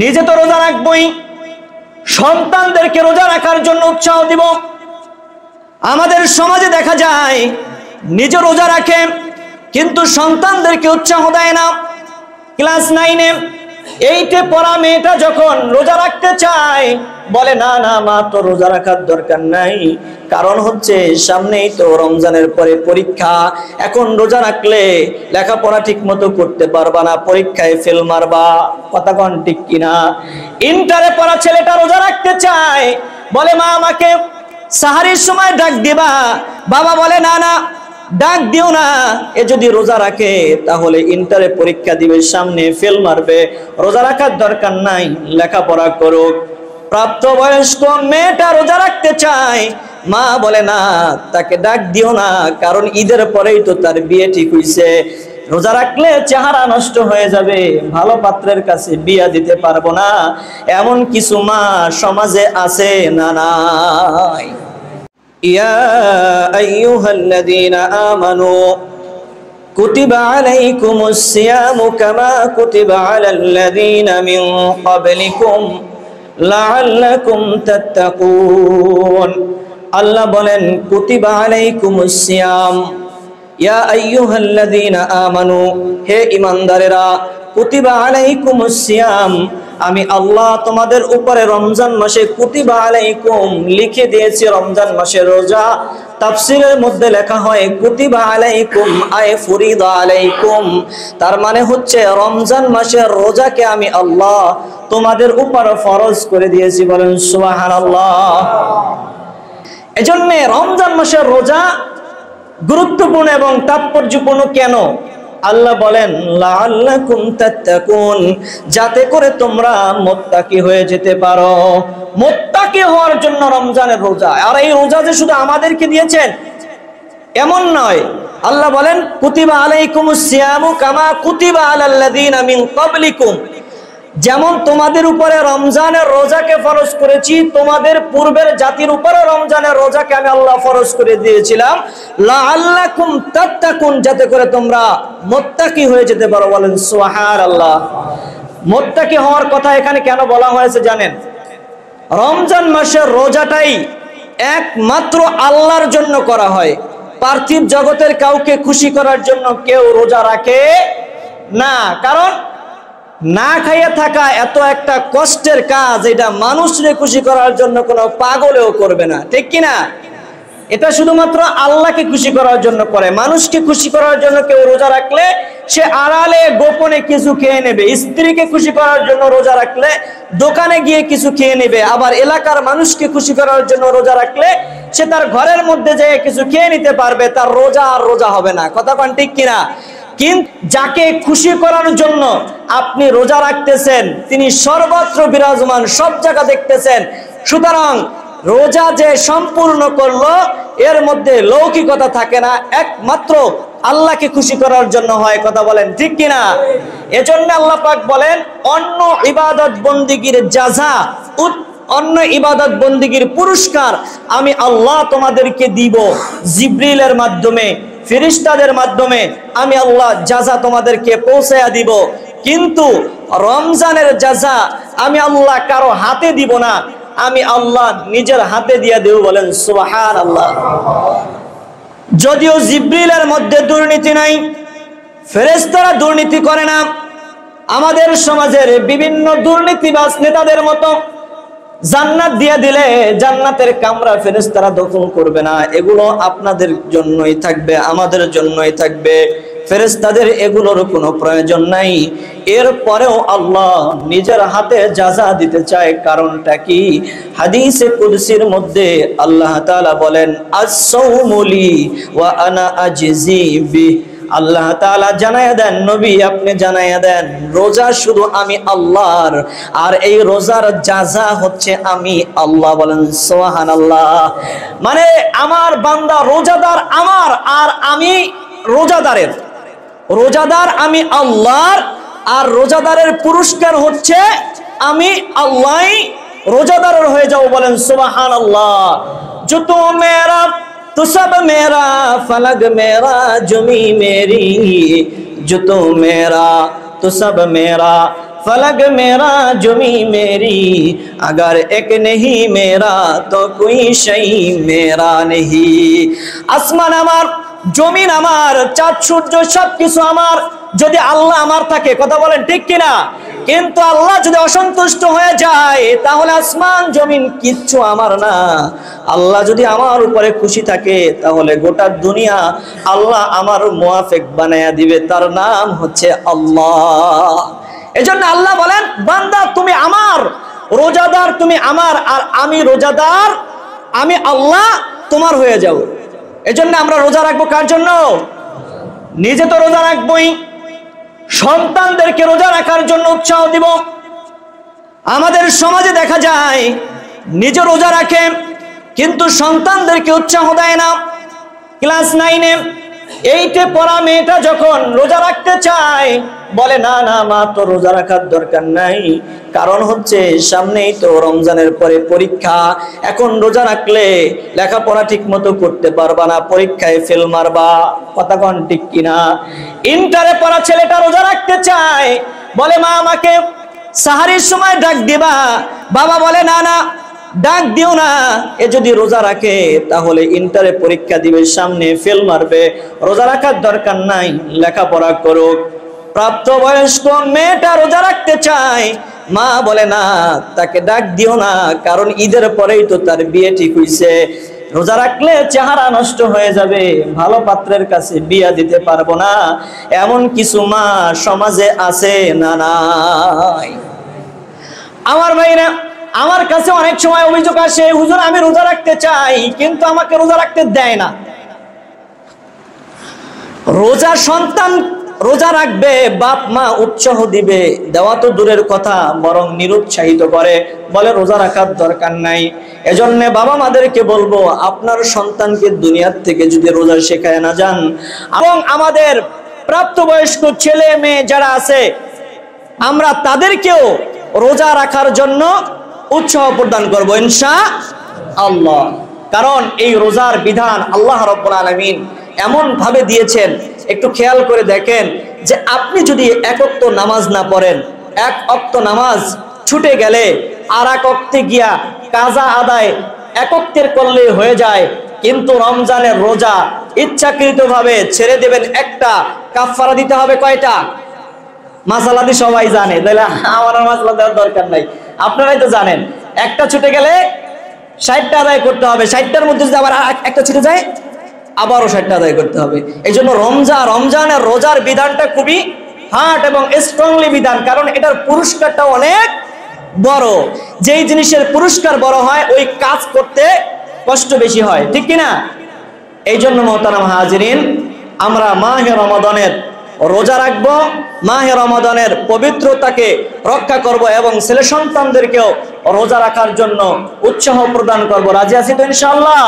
নিজে তো রোজা রাখবই, সন্তানদেরকে রোজা রাখার জন্য উৎসাহ দিব। আমাদের সমাজে দেখা যায় নিজে রোজা রাখে কিন্তু সন্তানদেরকে উৎসাহ দেয় না। ক্লাস 9-এ 8-এ পড়া মেয়েটা যখন রোজা রাখতে চায় বলে না না মা, তো রোজা রাখার দরকার নাই, কারণ হচ্ছে সামনেই তো রমজানের পরে পরীক্ষা, এখন রোজা রাখলে লেখাপড়া ঠিক মতো করতে পারবা না, পরীক্ষায় ফেল মারবা। কথা কোন ঠিক কিনা? ইন্টারে পড়া ছেলেটা রোজা রাখতে চায়, বলে মা আমাকে সাহারির সময় ডাক দিবা। বাবা বলে না না ডাক দিও না, এ যদি রোজা রাখে তাহলে ইন্টারে পরীক্ষা দিবে, সামনে ফেল মারবে, রোজা রাখার দরকার নাই, লেখাপড়া করুক। প্রাপ্তবয়স্ক মেয়েটা রোজা রাখতে চায়, মা বলে না তাকে ডাক দিও না, কারণ ঈদের পরেই তো তার বিয়ে ঠিক হইছে, রোজা রাখলে চেহারা নষ্ট হয়ে যাবে, ভালো পাত্রের কাছে বিয়ে দিতে পারবো না। এমন কিছু মা সমাজে আছে না নাই? ইয়া আইয়ুহাল্লাযীনা আমানু কুতিবা আলাইকুমুস সিয়ামু কামা কুতিবা আলাল্লাযীনা মিন ক্বাবলিকুম লাআল্লাকুম তাত্তাকুন। আল্লাহ বলেন কুতিবা আলাইকুমুস সিয়াম, ইয়া আইয়ুহাল্লাযীনা আমানু, হে ঈমানদারেরা, কুতিবা আলাইকুমুস সিয়াম, আমি আল্লাহ তোমাদের উপরে রমজান মাসে কুতিবা আলাইকুম লিখে দিয়েছি রমজান মাসের রোজা। তাফসীরের মধ্যে লেখা হয় কুতিবা আলাইকুম আয় ফুরিদা আলাইকুম, তার মানে হচ্ছে রমজান মাসের রোজাকে আমি আল্লাহ তোমাদের উপর ফরজ করে দিয়েছি। বলেন সুবহানাল্লাহ। এজন্য রমজান মাসের রোজা গুরুত্বপূর্ণ এবং তাৎপর্যপূর্ণ। কেন? আল্লাহ বলেন লাআল্লাকুম তাত্তাকুন, যাতে করে তোমরা মুত্তাকি হয়ে যেতে পারো। মুত্তাকি হওয়ার জন্য রমজানের রোজা। আর এই রোজা যে শুধু আমাদেরকে দিয়েছেন এমন নয়, আল্লাহ বলেন কুতিবা আলাইকুমুস সিয়ামু কামা কুতিবা আলাল্লাযীনা মিন ক্বাবলিকুম, যেমন তোমাদের উপরে রমজানের রোজাকে ফরজ করেছি, তোমাদের পূর্বের জাতির উপরে রমজানের রোজাকে আমি আল্লাহ ফরজ করে দিয়েছিলাম লাআল্লাকুম তাত্তাকুন, যাতে করে তোমরা মুত্তাকি হয়ে যেতে পারো। বলেন সুবহানাল্লাহ। মুত্তাকি হওয়ার কথা এখানে কেন বলা হয়েছে জানেন? রমজান মাসের রোজাটাই একমাত্র আল্লাহর জন্য করা হয়, পার্থিব জগতের কাউকে খুশি করার জন্য কেউ রোজা রাখে না। কারণ না খাইয়া থাকা এত একটা কষ্টের কাজ, এটা মানুষকে খুশি করার জন্য কোনো পাগলেও করবে না, ঠিক কিনা? এটা শুধুমাত্র আল্লাহকে খুশি করার জন্য করে। মানুষকে খুশি করার জন্য কেউ রোজা রাখলে সে আড়ালে গোপনে কিছু খেয়ে নেবে, স্ত্রীকে খুশি করার জন্য রোজা রাখলে দোকানে গিয়ে কিছু খেয়ে নেবে, আবার এলাকার মানুষকে খুশি করার জন্য রোজা রাখলে সে তার ঘরের মধ্যে যেয়ে কিছু খেয়ে নিতে পারবে, তার রোজা আর রোজা হবে না। কথা কোন ঠিক কিনা? কিন্তু যাকে খুশি করার জন্য আপনি রোজা রাখতেছেন তিনি সর্বত্র বিরাজমান, সব জায়গা দেখতেছেন। সুতরাং রোজা যে সম্পূর্ণ করলো এর মধ্যে লৌকিকতা থাকে না, একমাত্র আল্লাহকে খুশি করার জন্য হয়। কথা বলেন ঠিক কিনা? এজন্য আল্লাহ পাক বলেন অন্য ইবাদত বন্দিগির জাযা, অন্য ইবাদত বন্দিগির পুরস্কার আমি আল্লাহ তোমাদেরকে দিব জিবরিলের মাধ্যমে, ফেরেশতাদের মাধ্যমে আমি আল্লাহ জাযা তোমাদেরকে পৌঁছায়া দিব। কিন্তু রমজানের জাযা আমি আল্লাহ কারো হাতে দিব না, আমি আল্লাহ নিজের হাতে দিয়ে দেব। বলেন সুবহানাল্লাহ। যদিও জিবরিলের মধ্যে দুর্নীতি নাই, ফেরেশতারা দুর্নীতি করে না, আমাদের সমাজের বিভিন্ন দুর্নীতিবাজ নেতাদের মতো জান্নাত দিয়ে দিলে জান্নাতের কামরা ফেরেশতারা দখল করবে না, এগুলো আপনাদের জন্যই থাকবে, আমাদের জন্যই থাকবে, ফেরেশতাদের এগুলোর কোনো প্রয়োজন নাই। এরপরেও আল্লাহ নিজের হাতে জাযা দিতে চায়। কারণটা কি? হাদিসে কুদসির মধ্যে আল্লাহ তাআলা বলেন আস-সাওমু লি ওয়া আনা আজজি বিহি। আল্লাহ তাআলা জানায়া দেন, নবী আপনি জানায়া দেন, রোজা শুধু আমি আল্লাহর, আর এই রোজার জাযা হচ্ছে আমি আল্লাহ। বলেন সুবহানাল্লাহ। মানে আমার বান্দা রোজাদার আমার, আর আমি রোজাদারের। রোজাদার আমি আল্লাহর, আর রোজাদারের পুরস্কার হচ্ছে আমি আল্লাহই রোজাদারের হয়ে যাও। বলেন সুবহানাল্লাহ। যতো মেরা तो सब मेरा फलक मेरा जुमी मेरी, जो तो मेरा तो सब मेरा फलक मेरा जुमी मेरी, अगर एक नहीं मेरा तो कोई शई मेरा नहीं। আসমান আমার, জমিন আমার, চাঁদ সূর্য সবকিছু আমার। যদি আল্লাহ আমার থাকে, কথা বলেন ঠিক কিনা? কিন্তু আল্লাহ যদি অসন্তুষ্ট হয়ে যায় তাহলে আসমান জমিন কিচ্ছু আমার না। আল্লাহ যদি আমার উপরে খুশি থাকে তাহলে গোটা দুনিয়া আল্লাহ আমার মুয়াফিক বানায়া দিবে, তার নাম হচ্ছে আল্লাহ। এজন্য আল্লাহ বলেন, বান্দা তুমি আমার, রোজাদার তুমি আমার, আর আমি রোজাদার, আমি আল্লাহ তোমার হয়ে যাও। এজন্য আমরা রোজা রাখবো কার জন্য? নিজে তো রোজা রাখবোই, সন্তানদেরকে রোজা রাখার জন্য উৎসাহ দিব। আমাদের সমাজে দেখা যায় নিজে রোজা রাখে কিন্তু সন্তানদেরকে উৎসাহ দেয় না। ক্লাস 9-এ 8-এ পড়া মেয়েটা যখন রোজা রাখতে চায় বলে, না না মা, তো রোজা রাখার দরকার নাই, কারণ হচ্ছে সামনেই তো রমজানের পরে পরীক্ষা, এখন রোজা রাখলে লেখাপড়া ঠিক মতো করতে পারবা না, পরীক্ষায় ফেল মারবা। কথা কোন ঠিক কিনা? ইন্টারে পড়া ছেলেটা রোজা রাখতে চায়, বলে মা আমাকে সাহারির সময় ডাক দিবা, বাবা বলে না না ডাক দিও না, এ যদি রোজা রাখে তাহলে ইন্টারে পরীক্ষা দিবে, সামনে ফেল মারবে, রোজা রাখার দরকার নাই, লেখাপড়া করুক। প্রাপ্তবয়স্ক মেয়েটা রোজা রাখতে চায়, মা বলে না তাকে ডাক দিও না, কারণ ঈদের পরেই তো তার বিয়ে ঠিক হইছে, রোজা রাখলে চেহারা নষ্ট হয়ে যাবে, ভালো পাত্রের কাছে বিয়া দিতে পারবো না। এমন কিছু মা সমাজে আছে না নাই? আমার ভাইরা, আমার কাছে অনেক সময় অভিযোগ আসে, হুজুর আমি রোজা রাখতে চাই কিন্তু আমাকে রোজা রাখতে দেয় না। রোজা সন্তান রোজা রাখবে, বাপ মা উৎসাহ দিবে, দেওয়া তো দূরের কথা বরং নিরুৎসাহিত করে, বলে রোজা রাখার দরকার নাই। এজন্য বাবা মাদেরকে বলবো, আপনার সন্তানকে দুনিয়ার থেকে যদি রোজা শেখায় না যান, এবং আমাদের প্রাপ্তবয়স্ক ছেলে মেয়ে যারা আছে আমরা তাদেরকেও রোজা রাখার জন্য উৎসাহ প্রদান করব ইনশাআল্লাহ। কারণ এই রোজার বিধান আল্লাহ রাব্বুল আলামিন এমন ভাবে দিয়েছেন, একটু খেয়াল করে দেখেন যে আপনি যদি এক ওয়াক্ত নামাজ না পড়েন, এক ওয়াক্ত নামাজ ছুটে গেলে আর এক ওয়াক্তে গিয়া কাজা আদায় এক ওয়াক্তের করলে হয়ে যায়, কিন্তু রমজানের রোজা ইচ্ছাকৃতভাবে ছেড়ে দেবেন একটা, কাফারা দিতে হবে কয়টা? মাসালাদি সবাই জানে, তাহলে আমার মাসালা দেওয়ার দরকার নাই, আপনারাই তো জানেন। একটা ছুটে গেলে 60টা আদায় করতে হবে, 60টার মধ্যে যদি আবার একটা ছুটে যায় আবারও 60টা আদায় করতে হবে। এই জন্য রমজানের রোজার বিধানটা খুবই হার্ড এবং স্ট্রংলি বিধান, কারণ এটার পুরস্কারটা অনেক বড়। যেই জিনিসের পুরস্কার বড় হয় ওই কাজ করতে কষ্ট বেশি হয়, ঠিক কিনা? এই জন্য মোহতারাম হাজিরিন, আমরা মাহে রমাদানের রোজা রাখবো, মাহে রমাদানের পবিত্রতাকে রক্ষা করব এবং ছেলে সন্তানদেরকেও রোজা রাখার জন্য উৎসাহ প্রদান করব। রাজি আছি তো ইনশাআল্লাহ?